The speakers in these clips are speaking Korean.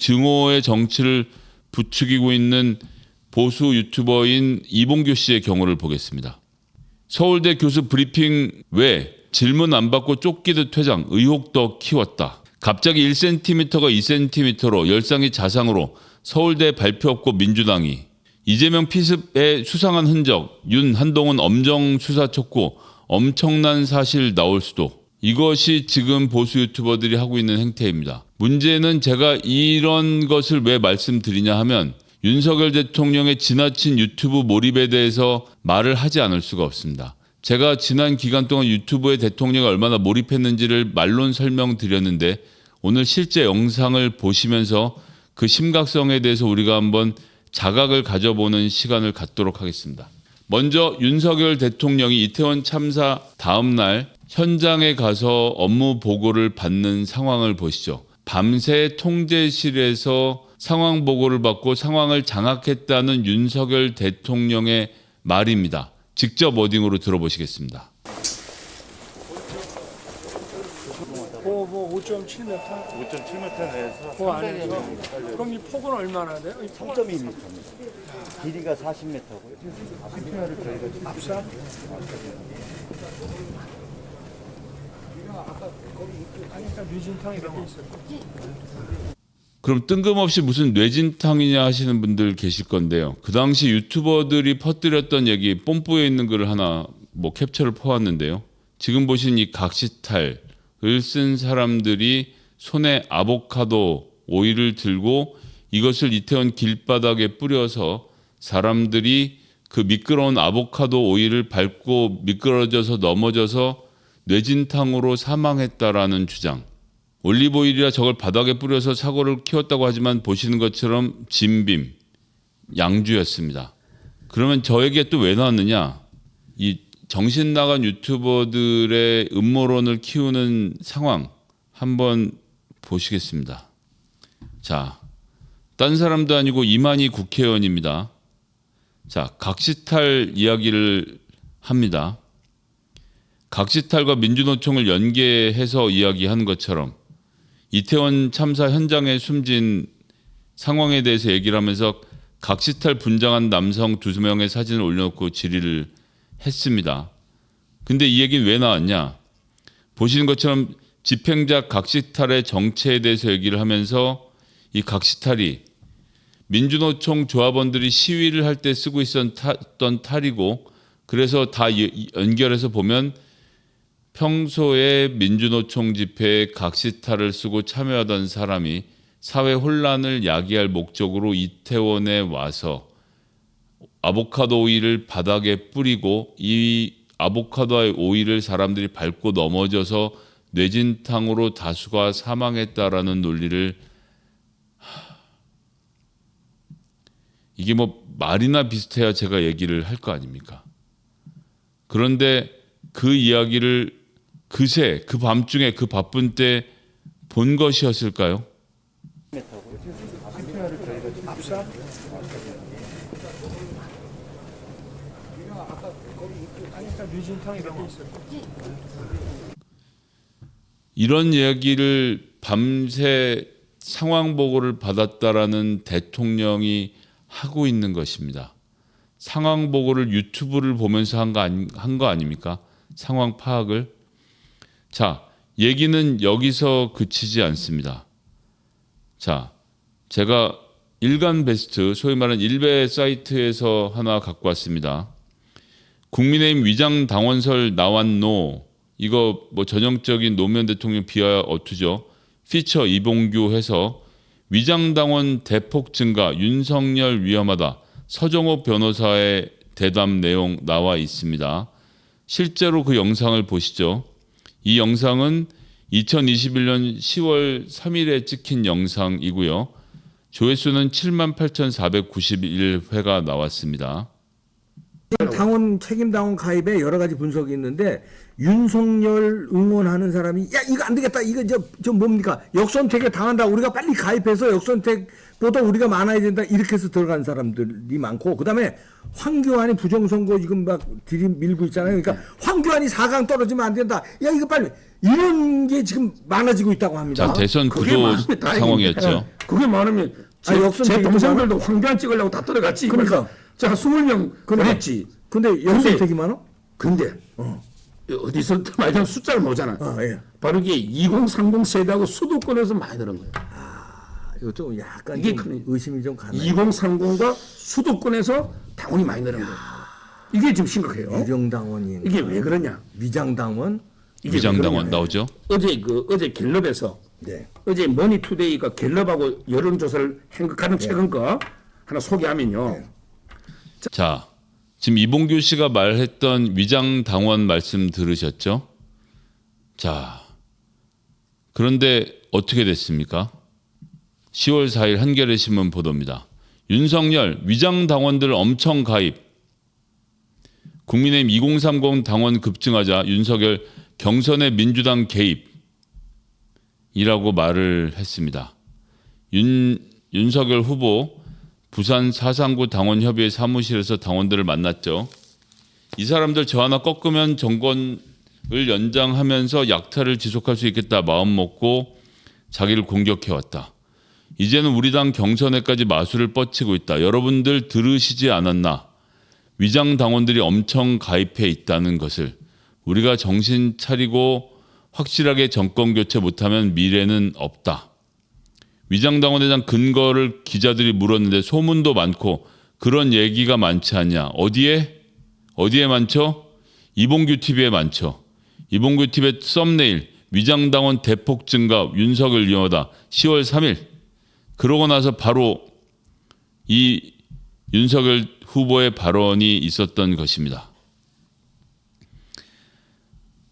증오의 정치를 부추기고 있는 보수 유튜버인 이봉규 씨의 경우를 보겠습니다. 서울대 교수 브리핑 외 질문 안 받고 쫓기듯 퇴장, 의혹 더 키웠다. 갑자기 1cm가 2cm로 열상이 자상으로 서울대 발표 없고 민주당이 이재명 피습의 수상한 흔적, 윤, 한동훈 엄정 수사 촉구, 엄청난 사실 나올 수도. 이것이 지금 보수 유튜버들이 하고 있는 행태입니다. 문제는 제가 이런 것을 왜 말씀드리냐 하면 윤석열 대통령의 지나친 유튜브 몰입에 대해서 말을 하지 않을 수가 없습니다. 제가 지난 기간 동안 유튜브에 대통령이 얼마나 몰입했는지를 말론 설명드렸는데 오늘 실제 영상을 보시면서 그 심각성에 대해서 우리가 한번 자각을 가져보는 시간을 갖도록 하겠습니다. 먼저 윤석열 대통령이 이태원 참사 다음 날 현장에 가서 업무 보고를 받는 상황을 보시죠. 밤새 통제실에서 상황 보고를 받고 상황을 장악했다는 윤석열 대통령의 말입니다. 직접 워딩으로 들어보시겠습니다. 5.7m? 5.7m 내에서 그 안에서? 그럼 이 폭은 얼마나 돼요? 3.2m입니다. 길이가 40m고요. CPR을 저희가 지금 앞산? 아까 류진탕 이렇게 있어요. 그럼 뜬금없이 무슨 뇌진탕이냐 하시는 분들 계실 건데요. 그 당시 유튜버들이 퍼뜨렸던 얘기 뽐뿌에 있는 글을 하나 캡처를 퍼왔는데요. 지금 보신 이 각시탈을 쓴 사람들이 손에 아보카도 오일을 들고 이것을 이태원 길바닥에 뿌려서 사람들이 그 미끄러운 아보카도 오일을 밟고 미끄러져서 넘어져서 뇌진탕으로 사망했다라는 주장. 올리브오일이라 저걸 바닥에 뿌려서 사고를 키웠다고 하지만 보시는 것처럼 진빔, 양주였습니다. 그러면 저에게 또 왜 나왔느냐? 이 정신 나간 유튜버들의 음모론을 키우는 상황 한번 보시겠습니다. 자, 딴 사람도 아니고 이만희 국회의원입니다. 자, 각시탈 이야기를 합니다. 각시탈과 민주노총을 연계해서 이야기하는 것처럼 이태원 참사 현장에 숨진 상황에 대해서 얘기를 하면서 각시탈 분장한 남성 2명의 사진을 올려놓고 질의를 했습니다. 근데 이 얘기는 왜 나왔냐? 보시는 것처럼 집행자 각시탈의 정체에 대해서 얘기를 하면서 이 각시탈이 민주노총 조합원들이 시위를 할 때 쓰고 있었던 탈이고 그래서 다 연결해서 보면 평소에 민주노총 집회에 각시탈을 쓰고 참여하던 사람이 사회 혼란을 야기할 목적으로 이태원에 와서 아보카도 오일을 바닥에 뿌리고 이 아보카도 오일을 사람들이 밟고 넘어져서 뇌진탕으로 다수가 사망했다라는 논리를 이게 말이나 비슷해야 제가 얘기를 할 거 아닙니까? 그런데 그 이야기를 그새 그 밤중에 그 바쁜 때 본 것이었을까요? CPR을 저희가 지금 앞산? 아까 류진탕 이렇게 있어요. 이런 이야기를 밤새 상황 보고를 받았다라는 대통령이 하고 있는 것입니다. 상황 보고를 유튜브를 보면서 한 거 아닙니까? 상황 파악을. 자, 얘기는 여기서 그치지 않습니다. 자, 제가 일간 베스트, 소위 말하는 일베 사이트에서 하나 갖고 왔습니다. 국민의힘 위장 당원설 나왔노. 이거 전형적인 노무현 대통령 비하 어투죠. 피처 이봉규 해서 위장 당원 대폭 증가, 윤석열 위험하다. 서정호 변호사의 대담 내용 나와 있습니다. 실제로 그 영상을 보시죠. 이 영상은 2021년 10월 3일에 찍힌 영상이고요. 조회수는 78,491회가 나왔습니다. 당원 책임 당원 가입에 여러 가지 분석이 있는데 윤석열 응원하는 사람이 야 이거 안 되겠다 이거 저 뭡니까 역선택에 당한다 우리가 빨리 가입해서 역선택보다 우리가 많아야 된다 이렇게 해서 들어간 사람들이 많고 그다음에 황교안이 부정선거 지금 막 들이밀고 있잖아요. 그러니까 황교안이 4강 떨어지면 안 된다. 야 이거 빨리 이런 게 지금 많아지고 있다고 합니다. 자, 대선 그게 구도 많으면 다행입니다. 상황이었죠. 그게 많으면 아니, 역선택이 제 동생들도 황교안 찍으려고 다 떨어갔지. 그러니까. 제가 20명 보냈지. 근데 역선택이 많아? 근데 어디서 말하자면 숫자를 보잖아. 예. 바로 이게 2030 세대하고 수도권에서 많이 늘은 거예요. 이거 좀 약간 이게 좀 의심이 좀 가네. 2030과 수도권에서 당원이 많이 늘은 거예요. 이게 지금 심각해요. 위정당원인 이게 왜 그러냐? 위장당원. 이게 왜 위장당원 그러냐? 나오죠. 어제 갤럽에서 네. 어제 머니투데이가 갤럽하고 여론조사를 행각하는 최근 거 하나 소개하면요. 자, 지금 이봉규 씨가 말했던 위장당원 말씀 들으셨죠? 자, 그런데 어떻게 됐습니까? 10월 4일 한겨레 신문 보도입니다. 윤석열 위장당원들 엄청 가입. 국민의힘 2030 당원 급증하자 윤석열 경선에 민주당 개입이라고 말을 했습니다. 윤석열 후보 부산 사상구 당원협의회 사무실에서 당원들을 만났죠. 이 사람들 저 하나 꺾으면 정권을 연장하면서 약탈을 지속할 수 있겠다 마음 먹고 자기를 공격해왔다. 이제는 우리 당 경선에까지 마술을 뻗치고 있다. 여러분들 들으시지 않았나? 위장 당원들이 엄청 가입해 있다는 것을 우리가 정신 차리고 확실하게 정권 교체 못하면 미래는 없다. 위장당원에 대한 근거를 기자들이 물었는데 소문도 많고 그런 얘기가 많지 않냐. 어디에 많죠? 이봉규 TV에 많죠. 이봉규 TV의 썸네일 위장당원 대폭 증가 윤석열 위험하다. 10월 3일 그러고 나서 바로 이 윤석열 후보의 발언이 있었던 것입니다.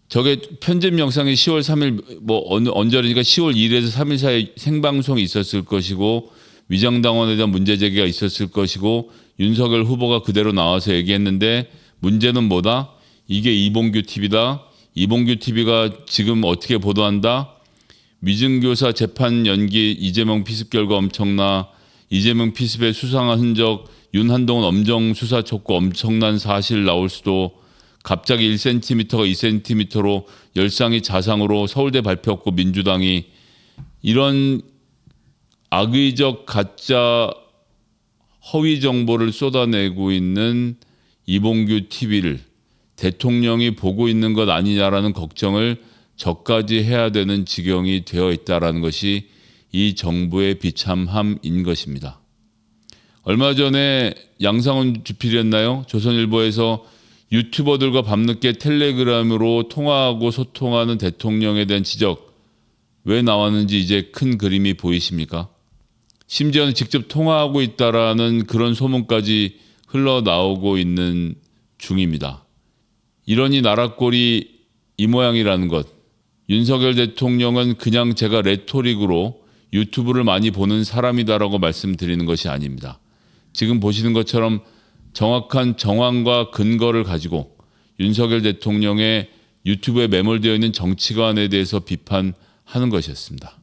저게 편집 영상이 10월 3일 언저리니까 10월 2일에서 3일 사이에 생방송이 있었을 것이고 위장당원에 대한 문제 제기가 있었을 것이고 윤석열 후보가 그대로 나와서 얘기했는데 문제는 뭐다? 이게 이봉규 TV다. 이봉규 TV가 지금 어떻게 보도한다? 위증교사 재판 연기 이재명 피습 결과 엄청나 이재명 피습의 수상한 흔적 윤한동은 엄정 수사 촉구 엄청난 사실 나올 수도 갑자기 1cm가 2cm로 열상이 자상으로 서울대 발표했고 민주당이 이런 악의적 가짜 허위 정보를 쏟아내고 있는 이봉규 TV를 대통령이 보고 있는 것 아니냐라는 걱정을 저까지 해야 되는 지경이 되어 있다는 것이 이 정부의 비참함인 것입니다. 얼마 전에 양상훈 주필이었나요? 조선일보에서 유튜버들과 밤늦게 텔레그램으로 통화하고 소통하는 대통령에 대한 지적 왜 나왔는지 이제 큰 그림이 보이십니까? 심지어는 직접 통화하고 있다라는 그런 소문까지 흘러나오고 있는 중입니다. 이러니 나라 꼴이 이 모양이라는 것. 윤석열 대통령은 그냥 제가 레토릭으로 유튜브를 많이 보는 사람이다라고 말씀드리는 것이 아닙니다. 지금 보시는 것처럼 정확한 정황과 근거를 가지고 윤석열 대통령의 유튜브에 매몰되어 있는 정치관에 대해서 비판하는 것이었습니다.